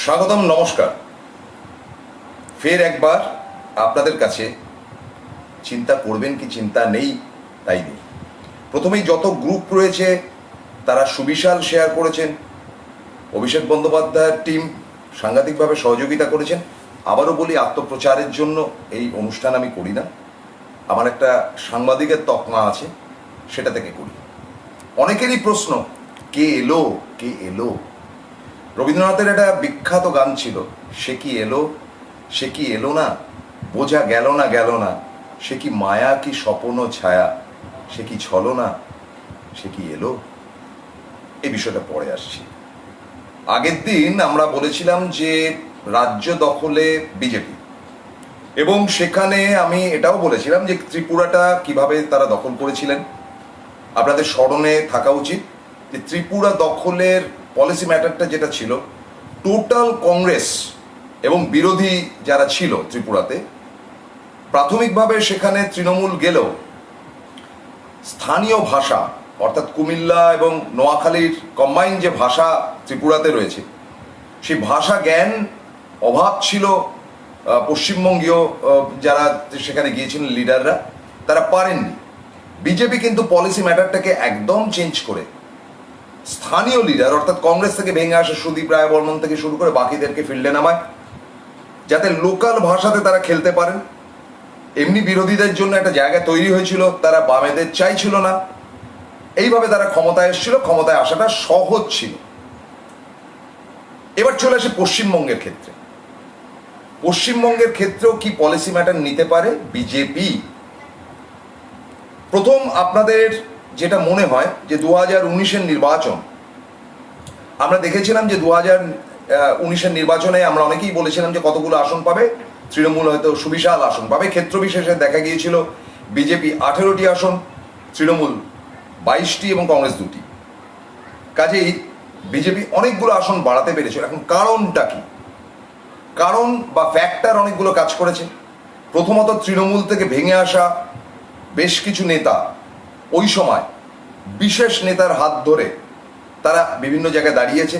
স্বাগতম, নমস্কার। ফের একবার আপনাদের কাছে চিন্তা করবেন কি চিন্তা নেই তাই নেই। প্রথমেই যত গ্রুপ রয়েছে তারা সুবিশাল শেয়ার করেছেন। অভিষেক বন্দ্যোপাধ্যায়ের টিম সাংঘাতিকভাবে সহযোগিতা করেছেন। আবারও বলি, আত্মপ্রচারের জন্য এই অনুষ্ঠান আমি করি না, আমার একটা সাংবাদিকের তকমা আছে, সেটা থেকে করি। অনেকেরই প্রশ্ন, কে এলো কে এলো। রবীন্দ্রনাথের একটা বিখ্যাত গান ছিল, সে কি এলো সে কি এলো না, বোঝা গেল না গেল না, সে কি মায়া কি স্বপ্ন ছায়া, সে কি ছলনা, সে কি এলো। এই বিষয়টা পরে আসছি। আগের দিন আমরা বলেছিলাম যে রাজ্য দখলে বিজেপি, এবং সেখানে আমি এটাও বলেছিলাম যে ত্রিপুরাটা কিভাবে তারা দখল করেছিলেন। আপনাদের স্মরণে থাকা উচিত যে ত্রিপুরা দখলের পলিসি ম্যাটারটা যেটা ছিল, টোটাল কংগ্রেস এবং বিরোধী যারা ছিল ত্রিপুরাতে, প্রাথমিকভাবে সেখানে তৃণমূল গেলেও স্থানীয় ভাষা অর্থাৎ কুমিল্লা এবং নোয়াখালীর কম্বাইন যে ভাষা ত্রিপুরাতে রয়েছে, সেই ভাষা জ্ঞান অভাব ছিল। পশ্চিমবঙ্গীয় যারা সেখানে গিয়েছিলেন লিডাররা, তারা পারেননি। বিজেপি কিন্তু পলিসি ম্যাটারটাকে একদম চেঞ্জ করে স্থানীয় লিডার অর্থাৎ কংগ্রেস থেকে ভেঙে আসা সুদীপ রায় বর্মন থেকে শুরু করে বাকিদেরকে ফিল্ডে নামায়, যাতে লোকাল ভাষাতে তারা খেলতে পারেন। এমনি বিরোধীদের জন্য একটা জায়গা তৈরি হয়েছিল, তারা বামেদের চাইছিল না। এইভাবে তারা ক্ষমতায় এসেছিল, ক্ষমতায় আসাটা সহজ ছিল। এবার চলে আসে পশ্চিমবঙ্গের ক্ষেত্রে। পশ্চিমবঙ্গের ক্ষেত্রেও কি পলিসি ম্যাটার নিতে পারে বিজেপি? প্রথম আপনাদের যেটা মনে হয় যে 2019-এর নির্বাচন, আমরা দেখেছিলাম যে 2019-এর নির্বাচনে আমরা অনেকেই বলেছিলাম যে কতগুলো আসন পাবে তৃণমূল, হয়তো সুবিশাল আসন পাবে। ক্ষেত্র বিশেষে দেখা গিয়েছিল বিজেপি 18টি আসন, তৃণমূল 22টি এবং কংগ্রেস 2টি। কাজেই বিজেপি অনেকগুলো আসন বাড়াতে পেরেছিল। এখন কারণটা কি? কারণ বা ফ্যাক্টর অনেকগুলো কাজ করেছে। প্রথমত, তৃণমূল থেকে ভেঙে আসা বেশ কিছু নেতা ওই সময় বিশেষ নেতার হাত ধরে তারা বিভিন্ন জায়গায় দাঁড়িয়েছে।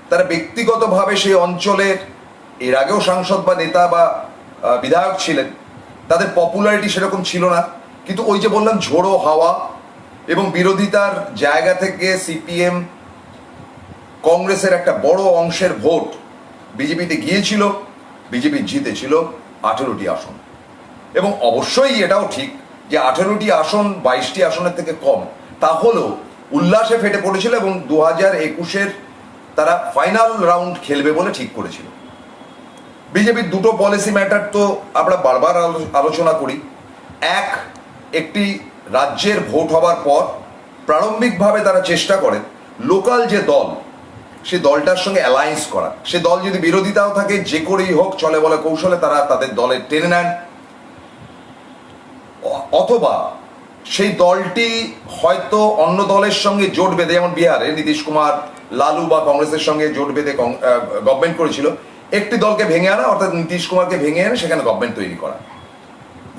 তারা ব্যক্তিগতভাবে সেই অঞ্চলের এর আগেও সাংসদ বা নেতা বা বিধায়ক ছিলেন, তাদের পপুলারিটি সেরকম ছিল না, কিন্তু ওই যে বললাম ঝোড়ো হাওয়া এবং বিরোধিতার জায়গা থেকে সিপিএম কংগ্রেসের একটা বড় অংশের ভোট বিজেপিতে গিয়েছিল। বিজেপি জিতেছিল 18টি আসন, এবং অবশ্যই এটাও ঠিক যে 18টি আসন 22টি আসনের থেকে কম, তাহলেও উল্লাসে ফেটে পড়েছিল এবং 2021-এর তারা ফাইনাল রাউন্ড খেলবে বলে ঠিক করেছিল। বিজেপির দুটো পলিসি ম্যাটার তো আমরা বারবার আলোচনা করি। একটি রাজ্যের ভোট হবার পর প্রারম্ভিকভাবে তারা চেষ্টা করেন লোকাল যে দল, সেই দলটার সঙ্গে অ্যালায়েন্স করা। সে দল যদি বিরোধিতাও থাকে, যে করেই হোক চলে বলে কৌশলে তারা তাদের দলে টেনে নেন, অথবা সেই দলটি হয়তো অন্য দলের সঙ্গে জোট বেঁধে, যেমন বিহারে নীতিশ কুমার লালু বা কংগ্রেসের সঙ্গে জোট বেঁধে গভর্নমেন্ট করেছিল, একটি দলকে ভেঙে আনা অর্থাৎ নীতিশ কুমারকে ভেঙে এনে সেখানে গভর্নমেন্ট তৈরি করা,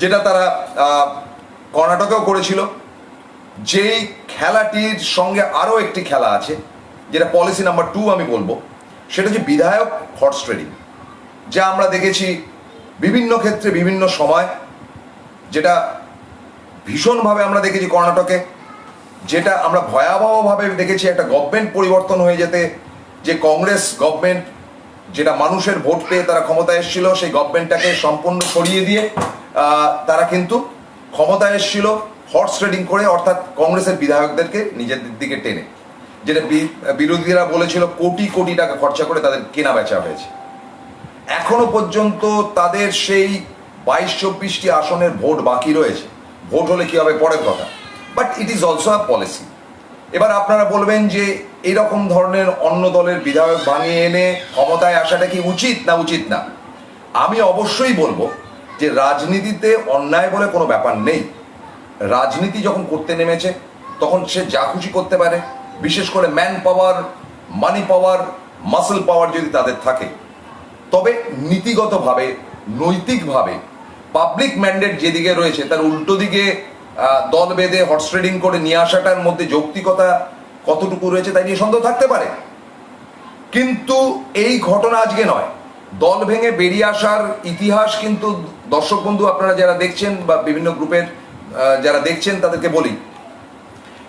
যেটা তারা কর্ণাটকেও করেছিল। যেই খেলাটির সঙ্গে আরও একটি খেলা আছে, যেটা পলিসি নাম্বার 2 আমি বলবো, সেটা হচ্ছে বিধায়ক হর্স ট্রেডিং, যা আমরা দেখেছি বিভিন্ন ক্ষেত্রে বিভিন্ন সময়, যেটা ভীষণভাবে আমরা দেখেছি কর্ণাটকে, যেটা আমরা ভয়াবহভাবে দেখেছি একটা গভর্নমেন্ট পরিবর্তন হয়ে যেতে, যে কংগ্রেস গভর্নমেন্ট যেটা মানুষের ভোট পেয়ে তারা ক্ষমতায় এসেছিল, সেই গভর্নমেন্টটাকে সম্পূর্ণ সরিয়ে দিয়ে তারা কিন্তু ক্ষমতায় এসেছিল হর্স ট্রেডিং করে, অর্থাৎ কংগ্রেসের বিধায়কদেরকে নিজেদের দিকে টেনে, যেটা বিরোধীরা বলেছিল কোটি কোটি টাকা খরচা করে তাদের কেনা বেচা হয়েছে। এখনো পর্যন্ত তাদের সেই 22-24টি আসনের ভোট বাকি রয়েছে। ভোট হলে কি হবে পরের কথা, but it is also a policy. এবার আপনারা বলবেন যে এইরকম ধরনের অন্য দলের বিধায়ক ভাঙিয়ে এনে ক্ষমতায় আসাটা কি উচিত না উচিত না? আমি অবশ্যই বলবো যে রাজনীতিতে অন্যায় বলে কোনো ব্যাপার নেই। রাজনীতি যখন করতে নেমেছে তখন সে যা খুশি করতে পারে, বিশেষ করে ম্যান পাওয়ার, মানি পাওয়ার, মাসল পাওয়ার যদি তাদের থাকে। তবে নীতিগতভাবে, নৈতিকভাবে পাবলিক ম্যান্ডেট যেদিকে রয়েছে তার উল্টো দিকে দল বেঁধে হর্স ট্রেডিং করে নিয়ে আসাটার মধ্যে যৌক্তিকতা কতটুকু রয়েছে তাই নিয়ে সন্দেহ থাকতে পারে। কিন্তু এই ঘটনা আজকে নয়, দল ভেঙে বেরিয়ে আসার ইতিহাস কিন্তু দর্শক বন্ধু আপনারা যারা দেখছেন বা বিভিন্ন গ্রুপের যারা দেখছেন তাদেরকে বলি,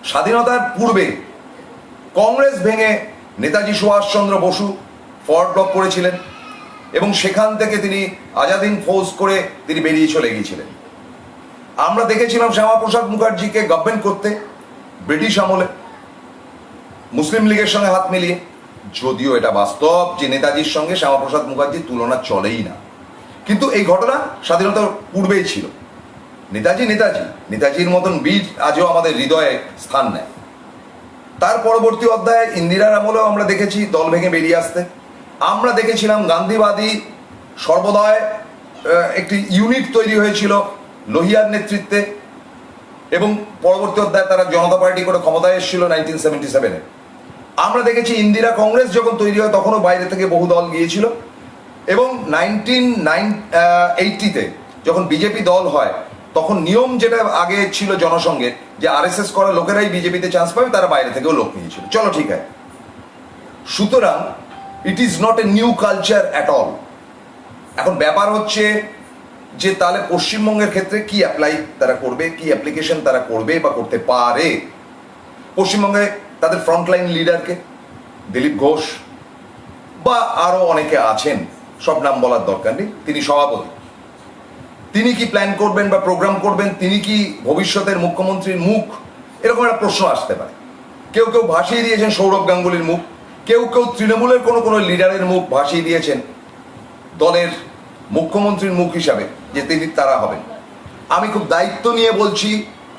স্বাধীনতার পূর্বে কংগ্রেস ভেঙে নেতাজি সুভাষচন্দ্র বসু ফরওয়ার্ড ব্লক করেছিলেন এবং সেখান থেকে তিনি আজাদ হিন্দ ফৌজ করে তিনি বেরিয়ে চলে গিয়েছিলেন। আমরা দেখেছিলাম শ্যামাপ্রসাদ মুখার্জিকে গভর্নমেন্ট করতে ব্রিটিশ আমলে মুসলিম লীগের সঙ্গে হাত মিলিয়ে, যদিও এটা বাস্তব যে নেতাজির সঙ্গে শ্যামাপ্রসাদ মুখার্জির তুলনা চলেই না, কিন্তু এই ঘটনা স্বাধীনতার পূর্বেই ছিল। নেতাজির মতন বীর আজও আমাদের হৃদয়ে স্থান নেয়। তার পরবর্তী অধ্যায়ে ইন্দিরার আমলেও আমরা দেখেছি দল ভেঙে বেরিয়ে আসতে। আমরা দেখেছিলাম গান্ধীবাদী সর্বদয় একটি ইউনিট তৈরি হয়েছিল লোহিয়ার নেতৃত্বে এবং পরবর্তী অধ্যায়ে তারা জনতা পার্টি করে ক্ষমতায় এসেছিল 1977-এ। আমরা দেখেছি ইন্দিরা কংগ্রেস যখন তৈরি হয় তখনও বাইরে থেকে বহু দল গিয়েছিল এবং 1980-তে যখন বিজেপি দল হয় তখন নিয়ম যেটা আগে ছিল জনসংঘের যে আরএসএস করা লোকেরাই বিজেপিতে চান্স পাবে, তারা বাইরে থেকেও লোক নিয়েছিল। চলো ঠিক আছে, সুতরাং it is not a new culture at all. এখন ব্যাপার হচ্ছে যে তাহলে পশ্চিমবঙ্গের ক্ষেত্রে কি অ্যাপ্লাই তারা করবে, কি অ্যাপ্লিকেশন তারা করবে বা করতে পারে। পশ্চিমবঙ্গে তাদের ফ্রন্টলাইন লিডারকে দিলীপ ঘোষ বা আরো অনেকে আছেন, সব নাম বলার দরকার নেই, তিনি সভাপতি, তিনি কি প্ল্যান করবেন বা প্রোগ্রাম করবেন, তিনি কি ভবিষ্যতের মুখ্যমন্ত্রীর মুখ, এরকম একটা প্রশ্ন আসতে পারে। কেউ কেউ ভাসিয়ে দিয়েছেন সৌরভ গাঙ্গুলির মুখ, কেউ কেউ তৃণমূলের কোনো লিডারের মুখ ভাসিয়ে দিয়েছেন দলের মুখ্যমন্ত্রীর মুখ হিসাবে যে তিনি তারা হবেন। আমি খুব দায়িত্ব নিয়ে বলছি,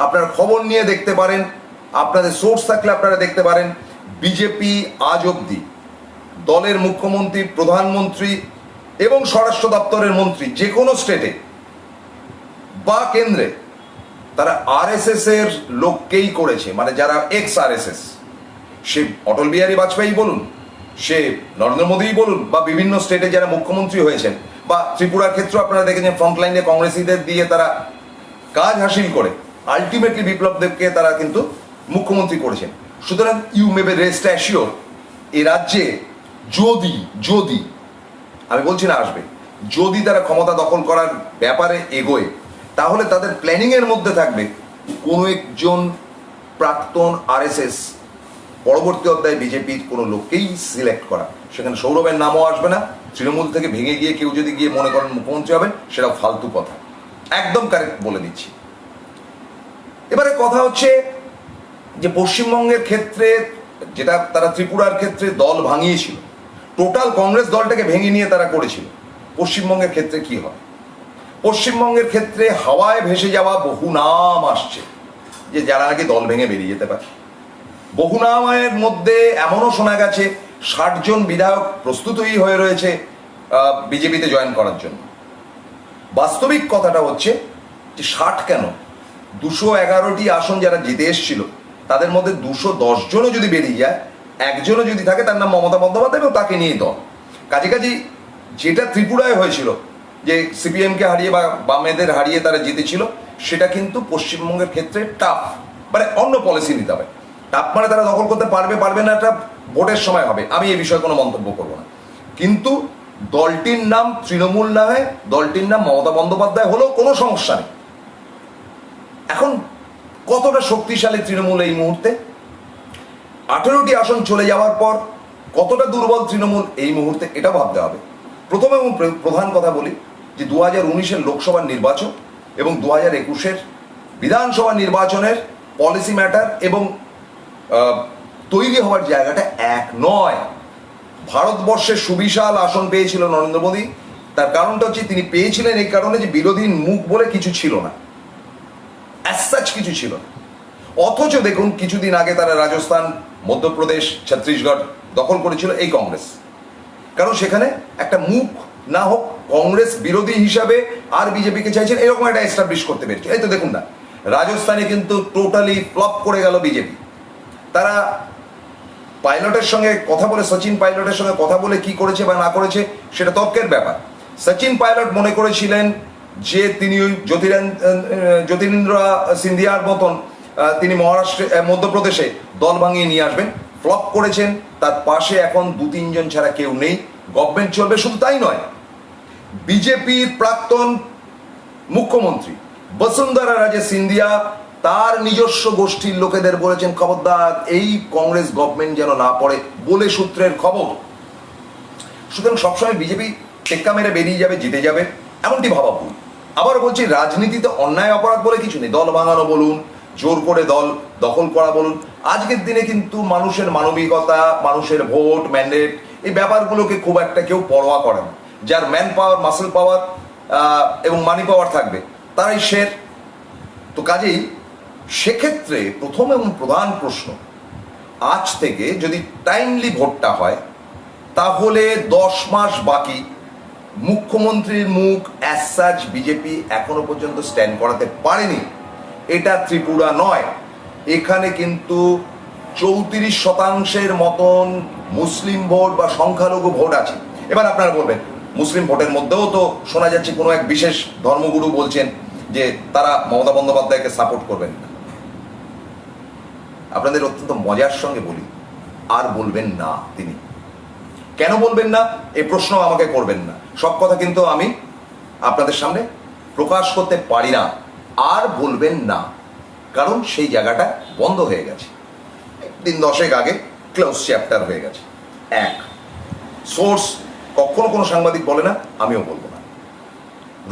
আপনার খবর নিয়ে দেখতে পারেন, আপনাদের সোর্স থাকলে আপনারা দেখতে পারেন, বিজেপি আজ অবধি দলের মুখ্যমন্ত্রী, প্রধানমন্ত্রী এবং স্বরাষ্ট্র দপ্তরের মন্ত্রী যে কোনো স্টেটে বা কেন্দ্রে তারা আরএসএস এর লোককেই করেছে, মানে যারা এক্স আরএসএস, সে অটল বিহারী বাজপেয়ী বলুন, সে নরেন্দ্র মোদী বলুন, বা বিভিন্ন স্টেটে যারা মুখ্যমন্ত্রী হয়েছেন, বা ত্রিপুরার ক্ষেত্রে আপনারা দেখেছেন ফ্রন্টলাইনে কংগ্রেসীদের দিয়ে তারা কাজ হাসিল করে আলটিমেটলি বিপ্লব দেবকে তারা কিন্তু মুখ্যমন্ত্রী করেছেন। সুতরাং you may be rest assure, এ রাজ্যে যদি আমি বলছি না আসবে, যদি তারা ক্ষমতা দখল করার ব্যাপারে এগোয় তাহলে তাদের প্ল্যানিং এর মধ্যে থাকবে কোনো একজন প্রাক্তন আরএসএস পরবর্তী অধ্যায়ে বিজেপির কোনো লোককেই সিলেক্ট করা। সেখানে সৌরভের নামও আসবে না। তৃণমূল থেকে ভেঙে গিয়ে কেউ যদি গিয়ে মনে করেন মুখ্যমন্ত্রী হবেন, সেটা ফালতু কথা, একদম কারেক্ট বলে দিচ্ছি। এবারে কথা হচ্ছে যে পশ্চিমবঙ্গের ক্ষেত্রে যেটা তারা ত্রিপুরার ক্ষেত্রে দল ভাঙিয়েছিল, টোটাল কংগ্রেস দলটাকে ভেঙে নিয়ে তারা করেছিল, পশ্চিমবঙ্গের ক্ষেত্রে কি হয়? পশ্চিমবঙ্গের ক্ষেত্রে হাওয়ায় ভেসে যাওয়া বহু নাম আসছে যে যারা নাকি দল ভেঙে বেরিয়ে যেতে পারে। বহু নামের মধ্যে এমনও শোনা গেছে 60 জন বিধায়ক প্রস্তুতই হয়ে রয়েছে বিজেপিতে জয়েন করার জন্য। বাস্তবিক কথাটা হচ্ছে যে 60 কেন, 211টি আসন যারা জিতে এসেছিল তাদের মধ্যে 210 জনও যদি বেরিয়ে যায়, একজনও যদি থাকে তার নাম মমতা বন্দ্যোপাধ্যায় এবং তাকে নিয়ে দল। কাছাকাছি যেটা ত্রিপুরায় হয়েছিল যে সিপিএমকে হারিয়ে বা বামেদের হারিয়ে তারা জিতেছিল, সেটা কিন্তু পশ্চিমবঙ্গের ক্ষেত্রে টাফ, মানে অন্য পলিসি নিতে হবে। টাফ মানে তারা দখল করতে পারবে না, এটা ভোটের সময় হবে, আমি এই বিষয়ে কোনো মন্তব্য করবো না। কিন্তু দলটির নাম তৃণমূল না হয়, দলটির নাম মমতা বন্দ্যোপাধ্যায় হলেও কোনো সমস্যা নেই। এখন কতটা শক্তিশালী তৃণমূল এই মুহূর্তে, 18টি আসন চলে যাওয়ার পর কতটা দুর্বল তৃণমূল এই মুহূর্তে, এটা ভাবতে হবে। প্রথমে এবং প্রধান কথা বলি যে 2019-এর লোকসভা নির্বাচন এবং 2021-এর বিধানসভা নির্বাচনের পলিসি ম্যাটার এবং তৈরি হওয়ার জায়গাটা এক নয়। ভারতবর্ষের সুবিশাল আসন পেয়েছিল নরেন্দ্র মোদী, তার কারণটা হচ্ছে তিনি পেয়েছিলেন এই কারণে যে বিরোধীর মুখ বলে কিছু ছিল না, অ্যাজ সাচ কিছু ছিল না। অথচ দেখুন কিছুদিন আগে তারা রাজস্থান, মধ্যপ্রদেশ, ছত্তিশগড় দখল করেছিল এই কংগ্রেস, কারণ সেখানে একটা মুখ না হোক কংগ্রেস বিরোধী হিসাবে আর বিজেপিকে চাইছেন এরকম একটা এস্টাবলিশ করতে পেরেছে। এই তো দেখুন না, রাজস্থানে কিন্তু টোটালি ফ্লপ করে গেল বিজেপি। তারা পাইলটের সঙ্গে কথা বলে, সচিন পাইলটের সঙ্গে কথা বলে কি করেছে বা না করেছে সেটা তর্কের ব্যাপার। সচিন পাইলট মনে করেছিলেন যে তিনি ওই জ্যোতিরিন্দ্র সিন্ধিয়ার মতন তিনি মধ্যপ্রদেশে দল ভাঙিয়ে নিয়ে আসবেন, ফ্লপ করেছেন, তার পাশে এখন 2-3 জন ছাড়া কেউ নেই, গভর্নমেন্ট চলবে। শুধু তাই নয়, বিজেপির প্রাক্তন মুখ্যমন্ত্রী বসুন্ধরা রাজে সিন্ধিয়া তার নিজস্ব গোষ্ঠীর লোকেদের বলেছেন, খবরদার এই কংগ্রেস গভর্নমেন্ট যেন না পড়ে, বলে সূত্রের খবর। সুতরাং সবসময় বিজেপি টেক্কা মেরে বেরিয়ে যাবে, জিতে যাবে, এমনটি ভাবা ভুল। আবার বলছি, রাজনীতিতে অন্যায় অপরাধ বলে কিছু নেই। দল ভাঙানো বলুন, জোর করে দল দখল করা বলুন, আজকের দিনে কিন্তু মানুষের মানবিকতা, মানুষের ভোট, ম্যান্ডেট, এই ব্যাপারগুলোকে খুব একটা কেউ পরোয়া করে না। যার ম্যান পাওয়ার, মাসেল পাওয়ার এবং মানি পাওয়ার থাকবে, তারাই শের। তো কাজেই সেক্ষেত্রে প্রথম এবং প্রধান প্রশ্ন, আজ থেকে যদি টাইমলি ভোটটা হয়, তাহলে 10 মাস বাকি, মুখ্যমন্ত্রীর মুখ অ্যাজ সাচ বিজেপি এখনো পর্যন্ত স্ট্যান্ড করাতে পারেনি। এটা ত্রিপুরা নয়, এখানে কিন্তু 34% মতন মুসলিম ভোট বা সংখ্যালঘু ভোট আছে। এবার আপনারা বলবেন, মুসলিম ভোটের মধ্যেও তো শোনা যাচ্ছে কোনো এক বিশেষ ধর্মগুরু বলছেন যে তারা মমতা বন্দ্যোপাধ্যায়কে সাপোর্ট করবেন না। আপনাদের অত্যন্ত মজার সঙ্গে বলি, আর বলবেন না তিনি। কেন বলবেন না এই প্রশ্ন আমাকে করবেন না, সব কথা কিন্তু আমি আপনাদের সামনে প্রকাশ করতে পারি না। আর বলবেন না, কারণ সেই জায়গাটা বন্ধ হয়ে গেছে, দিন 10 আগে ক্লোজ চ্যাপ্টার হয়ে গেছে। এক সোর্স, কখনো কোনো সাংবাদিক বলে না, আমিও বলবো না।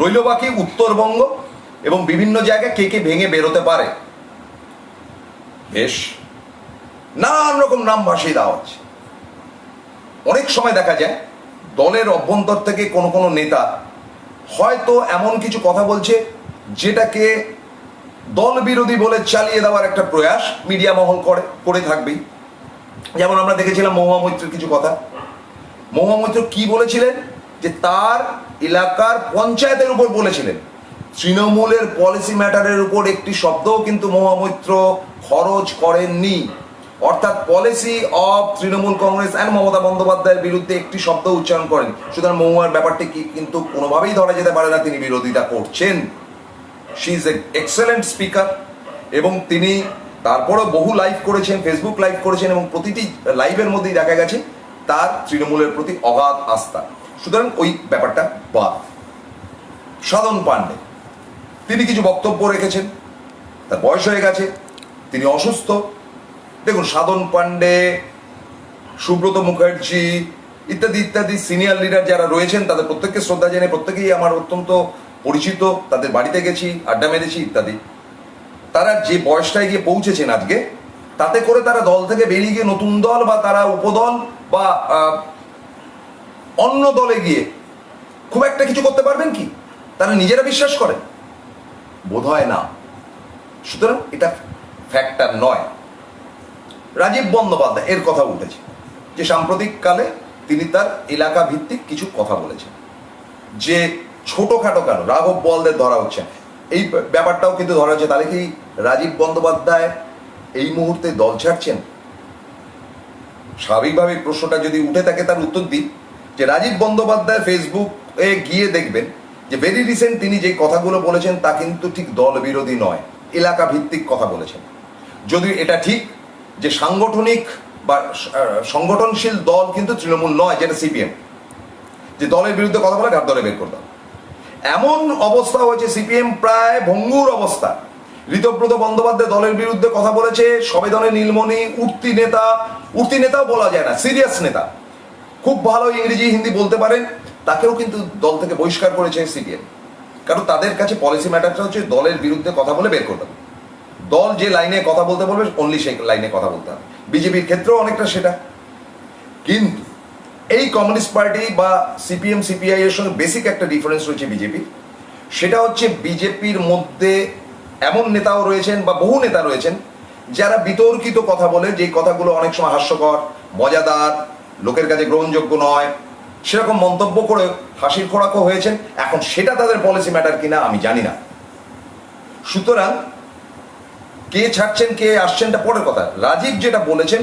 রইল বাকি উত্তরবঙ্গ এবং বিভিন্ন জায়গায় কে কে ভেঙে বেরোতে পারে। বেশ, নানান রকম নাম ভাসিয়ে দেওয়া হচ্ছে। অনেক সময় দেখা যায় দলের অভ্যন্তর থেকে কোনো কোনো নেতা হয়তো এমন কিছু কথা বলছে যেটাকে দল বিরোধী বলে চালিয়ে দেওয়ার একটা প্রয়াস মিডিয়া মহল করে থাকবেই। যেমন আমরা দেখেছিলাম মহুয়া মৈত্রের কিছু কথা। মহুয়া মৈত্র কি বলেছিলেন, যে তার এলাকার পঞ্চায়েতের উপর বলেছিলেন, তৃণমূলের পলিসি ম্যাটারের উপর একটি শব্দও কিন্তু মহুয়া মৈত্র খরচ করেননি। অর্থাৎ policy of Trinamool Congress and Mamata বন্দ্যোপাধ্যায়ের বিরুদ্ধে একটি শব্দ উচ্চারণ করেন। সুতরাং মহুয়ার ব্যাপারটি কি কিন্তু কোনোভাবেই ধরা যেতে পারে না তিনি বিরোধিতা করছেন। She is a excellent speaker, এবং তিনি তারপরেও বহু লাইভ করেছেন, ফেসবুক লাইভ করেছেন, এবং প্রতিটি লাইভের মধ্যেই দেখা গেছে তার তৃণমূলের প্রতি অগাধ আস্থা। সুতরাং ওই ব্যাপারটা বাদ। সাধন পাণ্ডে তিনি কিছু বক্তব্য রেখেছেন, তার বয়স হয়ে গেছে, তিনি অসুস্থ। দেখুন, সাধন পাণ্ডে, সুব্রত মুখার্জি ইত্যাদি ইত্যাদি সিনিয়র লিডার যারা রয়েছেন তাদের প্রত্যেককে শ্রদ্ধা জানিয়ে, প্রত্যেকেই আমার অত্যন্ত পরিচিত, তাদের বাড়িতে গেছি, আড্ডা মেরেছি ইত্যাদি। তারা যে বয়সটায় গিয়ে পৌঁছেছেন আজকে, তাতে করে তারা দল থেকে বেরিয়ে গিয়ে নতুন দল বা তারা উপদল বা অন্য দলে গিয়ে খুব একটা কিছু করতে পারবেন কি তারা নিজেরা বিশ্বাস করেন? বোধহয় না। সুতরাং এটা ফ্যাক্টর নয়। রাজীব বন্দ্যোপাধ্যায় এর কথা উঠেছে যে সাম্প্রতিককালে তিনি তার এলাকা ভিত্তিক কিছু কথা বলেছেন, যে ছোটখাটো কেন রাঘব বোয়ালদের ধরা হচ্ছে, এই ব্যাপারটাও কিন্তু ধরা হচ্ছে। তাহলে কি রাজীব বন্দ্যোপাধ্যায় এই মুহূর্তে দল ছাড়ছেন? স্বাভাবিকভাবে প্রশ্নটা যদি উঠে থাকে তার উত্তর দিই যে রাজীব বন্দ্যোপাধ্যায় ফেসবুকে গিয়ে দেখবেন যে ভেরি রিসেন্ট তিনি যে কথাগুলো বলেছেন তা কিন্তু ঠিক দল বিরোধী নয়, এলাকা ভিত্তিক কথা বলেছেন। যদি এটা ঠিক যে সাংগঠনিক বা সংগঠনশীল দল কিন্তু তৃণমূল নয়, যেটা সিপিএম, যে দলের বিরুদ্ধে কথা বলে ঘাট ধরে বের করতাম, এমন অবস্থা হয়েছে সিপিএম প্রায় ভঙ্গুর অবস্থা। ঋতব্রত বন্দ্যোপাধ্যায় দলের বিরুদ্ধে কথা বলেছে, সবেদনে নীলমণি উঠতি নেতাও বলা যায় না, সিরিয়াস নেতা, খুব ভালো ইংরেজি হিন্দি বলতে পারেন, তাকেও কিন্তু দল থেকে বহিষ্কার করেছে সিপিএম। কারণ তাদের কাছে পলিসি ম্যাটারটা হচ্ছে দলের বিরুদ্ধে কথা বলে বের করতে হবে, দল যে লাইনে কথা বলতে বলবে অনলি সেই লাইনে কথা বলতে হবে। বিজেপির ক্ষেত্রেও অনেকটা সেটা। কিন্তু এই কমিউনিস্ট পার্টি বা সিপিএম সিপিআই এর সঙ্গে বেসিক একটা ডিফারেন্স রয়েছে বিজেপির, সেটা হচ্ছে বিজেপির মধ্যে এমন নেতাও রয়েছেন বা বহু নেতা রয়েছেন যারা বিতর্কিত কথা বলে, যে কথাগুলো অনেক সময় হাস্যকর, মজাদার, লোকের কাছে গ্রহণযোগ্য নয়, সেরকম মন্তব্য করে হাসির খোরাকও হয়েছেন। এখন সেটা তাদের পলিসি ম্যাটার কিনা আমি জানি না। সুতরাং কে ছাড়ছেন কে আসছেনটা পরের কথা। রাজীব যেটা বলেছেন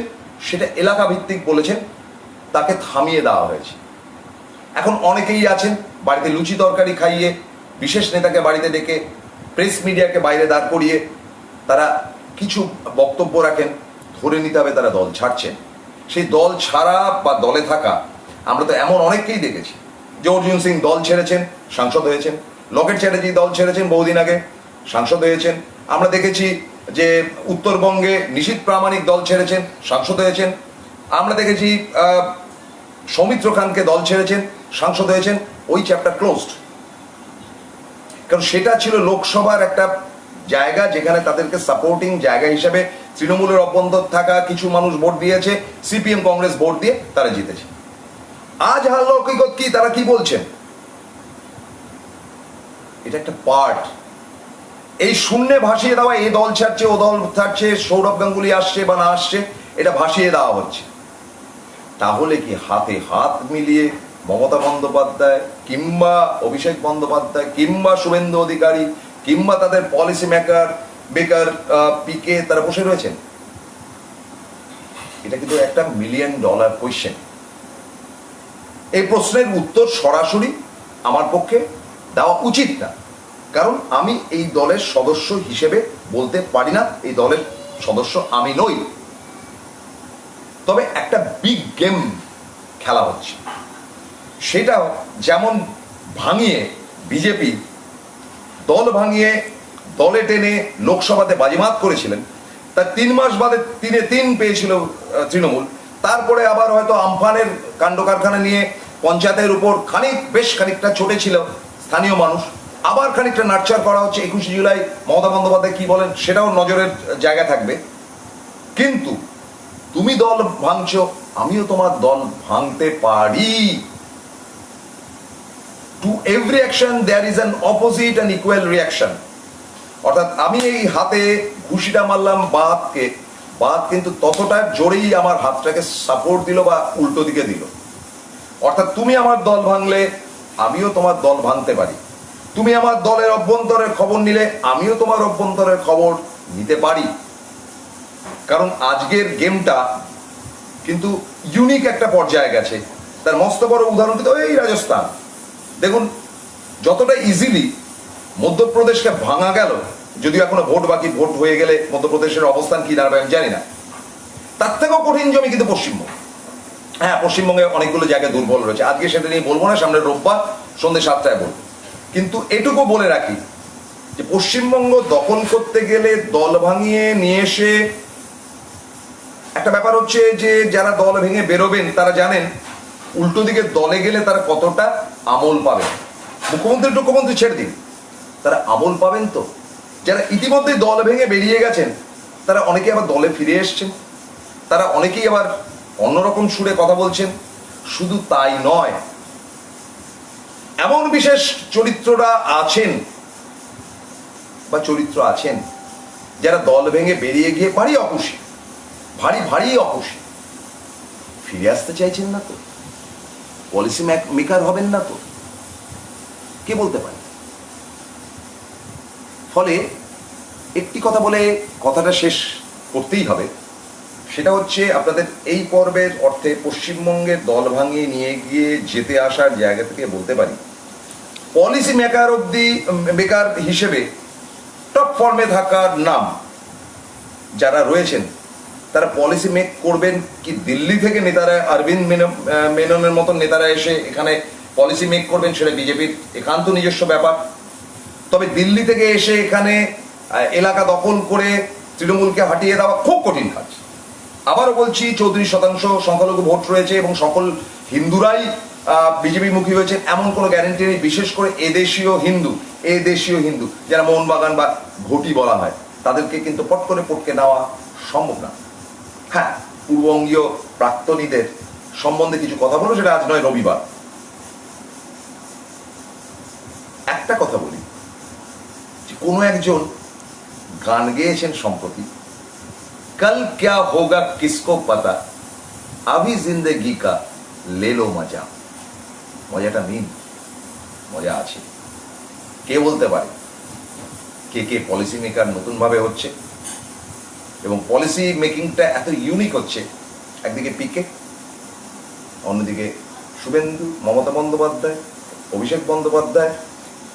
সেটা এলাকা ভিত্তিক বলেছেন, তাকে থামিয়ে দেওয়া হয়েছে। এখন অনেকেই আছেন বাড়িতে লুচি তরকারি খাইয়ে, বিশেষ নেতাকে বাড়িতে ডেকে, প্রেস মিডিয়াকে বাইরে দাঁড় করিয়ে তারা কিছু বক্তব্য রাখেন, ধরে নিতে হবে তারা দল ছাড়ছেন। সেই দল ছাড়া বা দলে থাকা আমরা তো এমন অনেককেই দেখেছি, যে অর্জুন সিং দল ছেড়েছেন, সাংসদ হয়েছেন। লকেট চ্যাটার্জি দল ছেড়েছেন, বহুদিন আগে সাংসদ হয়েছেন। আমরা দেখেছি যে উত্তরবঙ্গে নিশীথ প্রামাণিক দল ছেড়েছেন, সাংসদ হয়েছেন। আমরা দেখেছি সৌমিত্র খানকে দল ছেড়েছেন, সাংসদ হয়েছেন। ওই চ্যাপ্টার ক্লোজড, কারণ সেটা ছিল লোকসভার একটা জায়গা যেখানে তাদেরকে সাপোর্টিং জায়গা হিসেবে তৃণমূলের অভ্যন্তর থাকা কিছু মানুষ ভোট দিয়েছে, সিপিএম কংগ্রেস ভোট দিয়ে তারা জিতেছে। আজ হালৌকিকত কি, তারা কি বলছেন? এটা একটা পার্ট, এই শূন্যে ভাসিয়ে দেওয়া, এই দল ছাড়ছে, ও দল ছাড়ছে, সৌরভ গাঙ্গুলি আসছে বা না আসছে, এটা ভাসিয়ে দেওয়া হচ্ছে। তাহলে কি হাতে হাত মিলিয়ে মমতা বন্দ্যোপাধ্যায় কিংবা অভিষেক বন্দ্যোপাধ্যায় কিংবা শুভেন্দু অধিকারী কিংবা তাদের পলিসি মেকার বেকার পিকে তারা বসে রয়েছেন? এটা কিন্তু একটা $1 মিলিয়ন কোয়েশ্চেন। এই প্রশ্নের উত্তর সরাসরি আমার পক্ষে দেওয়া উচিত না, কারণ আমি এই দলের সদস্য হিসেবে বলতে পারি না, এই দলের সদস্য আমি নই। তবে একটা বিগ গেম খেলা হচ্ছে, সেটা যেমন ভাঙিয়ে বিজেপি দল ভাঙিয়ে দলে টেনে লোকসভাতে বাজিমাত করেছিলেন, তার 3 মাস বাদে 3 পেয়েছিল তৃণমূল। তারপরে আবার হয়তো আমফানের কাণ্ড কারখানা নিয়ে পঞ্চায়েতের উপর বেশ খানিকটা চটেছিল স্থানীয় মানুষ, আবার খানিকটা নার্চার করা হচ্ছে। 21শে জুলাই মমতা বন্দ্যোপাধ্যায় কি বলেন সেটাও নজরের জায়গা থাকবে। কিন্তু তুমি দল ভাঙছো, আমিও তোমার দল ভাঙতে পারি। To every action there is an opposite and equal reaction. অর্থাৎ আমি এই হাতে ঘুষিটা মারলাম বাদকে, বাদ কিন্তু ততটা জোরেই আমার হাতটাকে সাপোর্ট দিল বা উল্টো দিকে দিল। অর্থাৎ তুমি আমার দল ভাঙলে আমিও তোমার দল ভাঙতে পারি, তুমি আমার দলের অভ্যন্তরের খবর নিলে আমিও তোমার অভ্যন্তরের খবর নিতে পারি। কারণ আজকের গেমটা কিন্তু ইউনিক একটা পর্যায়ে গেছে। তার মস্ত বড় উদাহরণ কিন্তু এই রাজস্থান দেখুন, যতটা ইজিলি মধ্যপ্রদেশকে ভাঙা গেল, যদিও এখনো ভোট বাকি, ভোট হয়ে গেলে মধ্যপ্রদেশের অবস্থান কি দাঁড়াবে আমি জানি না, তার থেকেও কঠিন জমি কিন্তু পশ্চিমবঙ্গ। হ্যাঁ, পশ্চিমবঙ্গে অনেকগুলো জায়গায় দুর্বল রয়েছে, আজকে সেটা নিয়ে বলবো না, সামনের রোববার সন্ধ্যে 7টায় বলবো। কিন্তু এটুকু বলে রাখি যে পশ্চিমবঙ্গ দখল করতে গেলে দল ভাঙিয়ে নিয়ে এসে একটা ব্যাপার হচ্ছে যে যারা দল ভেঙে বেরোবেন তারা জানেন উল্টো দিকে দলে গেলে তারা কতটা আমল পাবেন। মুখ্যমন্ত্রী ছেড়ে দিন, তারা আমল পাবেন। তো যারা ইতিমধ্যে দল ভেঙে বেরিয়ে গেছেন তারা অনেকে আবার দলে ফিরে এসছেন, তারা অনেকেই আবার অন্যরকম সুরে কথা বলছেন। শুধু তাই নয়, এমন বিশেষ চরিত্ররা আছেন বা চরিত্র আছেন যারা দল ভেঙে বেরিয়ে গিয়ে ভারী অখুশি, ভারী অখুশি, ফিরে আসতে চাইছেন না তো, পলিসি মেকার হবেন না তো, কে বলতে পারে। ফলে একটি কথা বলে কথাটা শেষ করতেই হবে, সেটা হচ্ছে আপনাদের এই পর্বের অর্থে পশ্চিমবঙ্গের দল ভাঙিয়ে নিয়ে গিয়ে যেতে আসার জায়গা থেকে বলতে পারি, পলিসি মেকার বেকার হিসেবে টপ ফর্মে থাকার নাম যারা রয়েছেন তারা পলিসি মেক করবেন কি দিল্লি থেকে নেতারা, অরবিন্দ মেননের মতন নেতারা এসে এখানে পলিসি মেক করবেন, সেটা বিজেপির একান্ত নিজস্ব ব্যাপার। তবে দিল্লি থেকে এসে এখানে এলাকা দখল করে তৃণমূলকে হাঁটিয়ে দেওয়া খুব কঠিন কাজ। আবারও বলছি, 34% সংখ্যালঘু ভোট রয়েছে এবং সকল হিন্দুরাই বিজেপি মুখী হয়েছে এমন কোনো গ্যারেন্টি নেই। বিশেষ করে এদেশীয় হিন্দু যারা মোহনবাগান বা ঘটি বলা হয়, তাদেরকে কিন্তু পট করে পটকে নেওয়া সম্ভব না। হ্যাঁ, পূর্ববঙ্গীয় প্রাক্তনীদের সম্বন্ধে কিছু কথা বলবো, সেটা আজ নয়, রবিবার। একটা কথা বলি, কোনো একজন গান গেয়েছেন সম্প্রতি, कल क्या होगा किसको पता, अभी जिंदगी का ले लो मजा। মজাটা নিন, মজা আছে। কে বলতে পারে কে পলিসি মেকার নতুন ভাবে হচ্ছে এবং পলিসি মেকিংটা এত ইউনিক হচ্ছে। একদিকে পিকে, অন্যদিকে শুভেন্দু, মমতা বন্দ্যোপাধ্যায়, অভিষেক বন্দ্যোপাধ্যায়,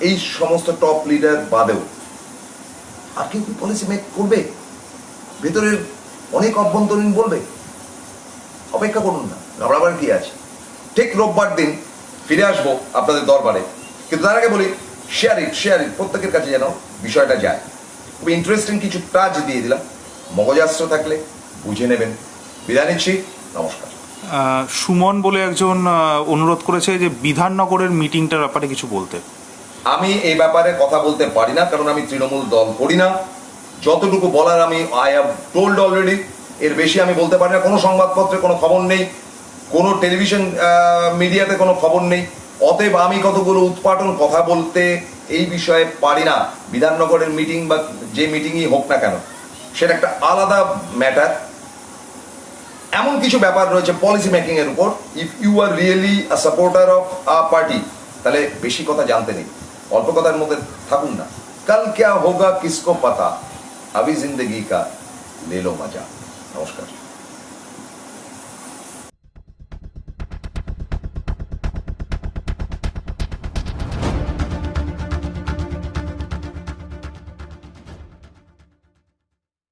এই সমস্ত টপ লিডার বাদেও আর কেউ কি পলিসি মেক করবে? ভেতরের অনেক অভ্যন্তরীণ বলবে, অপেক্ষা করুন না, ঘাবড়াবার কি আছে। ঠিক রোববার দিন ফিরে আসবো আপনাদের দরবারে, কিন্তু তার আগে বলি শেয়ার ইট প্রত্যেকের কাছে যেন বিষয়টা যায়। খুব ইন্টারেস্টিং কিছু টাচ দিয়ে দিলাম, মগজাস্ত্র থাকলে বুঝে নেবেন। বিদায় নিচ্ছি, নমস্কার। সুমন বলে একজন অনুরোধ করেছে যে বিধাননগরের মিটিংটার ব্যাপারে কিছু বলতে। আমি এই ব্যাপারে কথা বলতে পারি না, কারণ আমি তৃণমূল দল করি না। যতটুকু বলার আমি আই হ্যাভ টোল্ড অলরেডি, এর বেশি আমি বলতে পারি না। কোনো সংবাদপত্রে কোনো খবর নেই, কোনো টেলিভিশন মিডিয়াতে কোনো খবর নেই, অতএব আমি কতগুলো উৎপাটন কথা বলতে এই বিষয়ে পারি না। বিধাননগরের মিটিং বা যে মিটিংই হোক না কেন, সেটা একটা আলাদা ম্যাটার। এমন কিছু ব্যাপার রয়েছে পলিসি মেকিং এর উপর। If you are really a supporter of a party, তাহলে বেশি কথা জানতে নেই, অল্প কথার মধ্যে থাকুন না। কাল ক্যা হোগা কিসকো পাতা, আবি জিন্দগি কা লে লো মজা। নমস্কার।